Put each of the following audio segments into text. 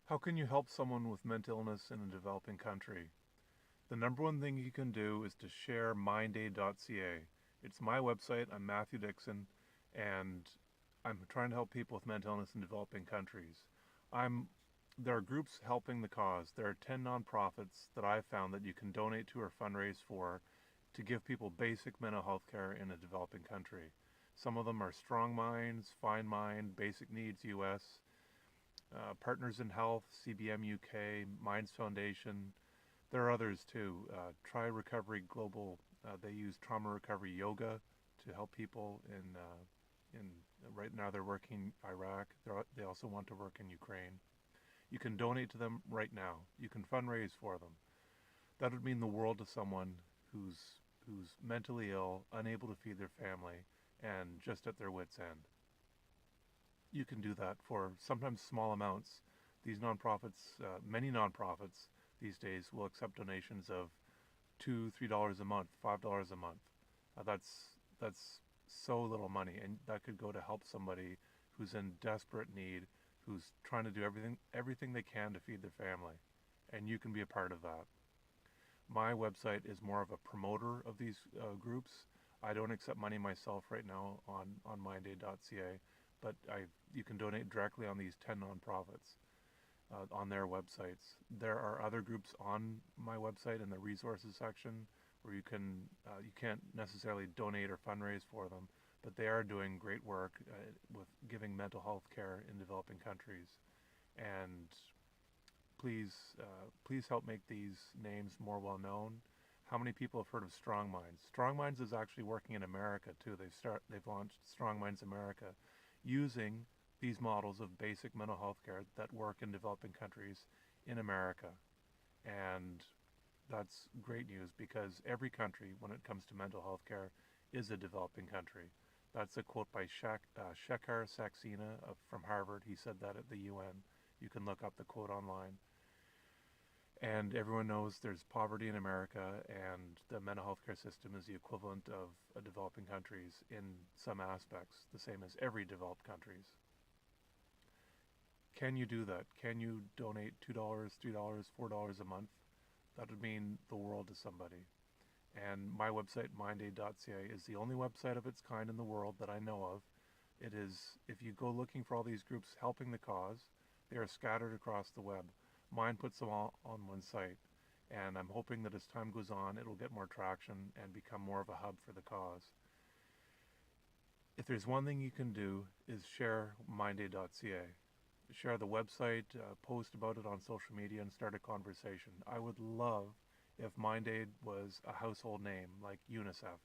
How can you help someone with mental illness in a developing country? The number one thing you can do is to share mindaid.ca. It's my website. I'm Matthew Dickson, and I'm trying to help people with mental illness in developing countries. I'm There are groups helping the cause. There are 10 nonprofits that I've found that you can donate to or fundraise for to give people basic mental health care in a developing country. Some of them are Strong Minds, Find Mind, Basic Needs US, Partners in Health, CBM UK, Minds Foundation. There are others too. Try Recovery Global. They use trauma recovery yoga to help people in right now they're working in Iraq. They also want to work in Ukraine. You can donate to them right now. You can fundraise for them. That would mean the world to someone who's mentally ill, unable to feed their family, and just at their wits' end. You can do that for sometimes small amounts. These nonprofits, many nonprofits these days will accept donations of $2, $3 a month, $5 a month. That's so little money, and that could go to help somebody who's in desperate need, who's trying to do everything they can to feed their family, and you can be a part of that. My website is more of a promoter of these groups. I don't accept money myself right now on mindaid.ca, but you can donate directly on these 10 nonprofits on their websites. There are other groups on my website in the resources section where you can't necessarily donate or fundraise for them, but they are doing great work with giving mental health care in developing countries. And please help make these names more well known. How many people have heard of Strong Minds? Strong Minds is actually working in America too. They've launched Strong Minds America, using these models of basic mental health care that work in developing countries in America. And that's great news because every country, when it comes to mental health care, is a developing country. That's a quote by Shekhar Saxena from Harvard. He said that at the UN. You can look up the quote online. And everyone knows there's poverty in America, and the mental health care system is the equivalent of developing countries in some aspects, the same as every developed countries. Can you do that? Can you donate $2, $3, $4 a month? That would mean the world to somebody. And my website, mindaid.ca, is the only website of its kind in the world that I know of. It is, if you go looking for all these groups helping the cause, they are scattered across the web. Mine puts them all on one site, and I'm hoping that as time goes on, it'll get more traction and become more of a hub for the cause. If there's one thing you can do is share mindaid.ca. Share the website, post about it on social media, and start a conversation. I would love if MindAid was a household name like UNICEF.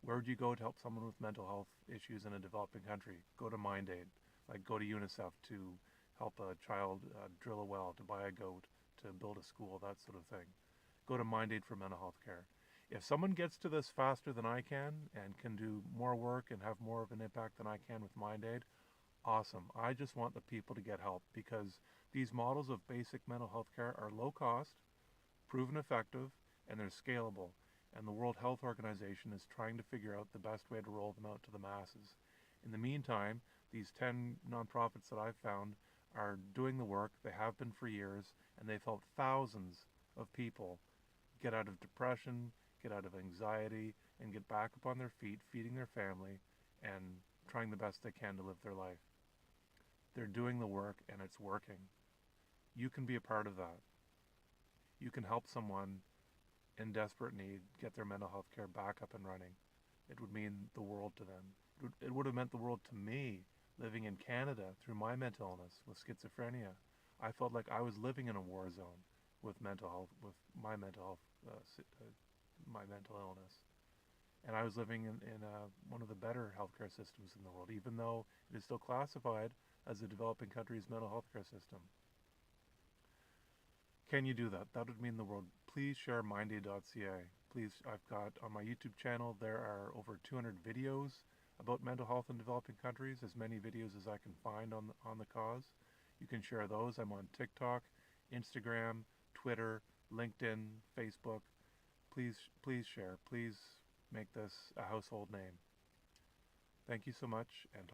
Where would you go to help someone with mental health issues in a developing country? Go to MindAid. Like go to UNICEF to help a child drill a well, to buy a goat, to build a school, that sort of thing. Go to MindAid for mental health care. If someone gets to this faster than I can and can do more work and have more of an impact than I can with MindAid, awesome. I just want the people to get help because these models of basic mental health care are low cost, proven effective, and they're scalable. And the World Health Organization is trying to figure out the best way to roll them out to the masses. In the meantime, these 10 nonprofits that I've found are doing the work. They have been for years, and they've helped thousands of people get out of depression, get out of anxiety, and get back up on their feet, feeding their family, and trying the best they can to live their life. They're doing the work, and it's working. You can be a part of that. You can help someone in desperate need get their mental health care back up and running. It would mean the world to them. It would have meant the world to me living in Canada through my mental illness with schizophrenia. I felt like I was living in a war zone with mental health, with my mental health, my mental illness. And I was living in one of the better healthcare systems in the world, even though it is still classified as a developing country's mental health care system. Can you do that? That would mean the world. Please share mindaid.ca. Please, I've got on my YouTube channel, there are over 200 videos about mental health in developing countries, as many videos as I can find on the cause. You can share those. I'm on TikTok, Instagram, Twitter, LinkedIn, Facebook. Please share. Please make this a household name. Thank you so much, and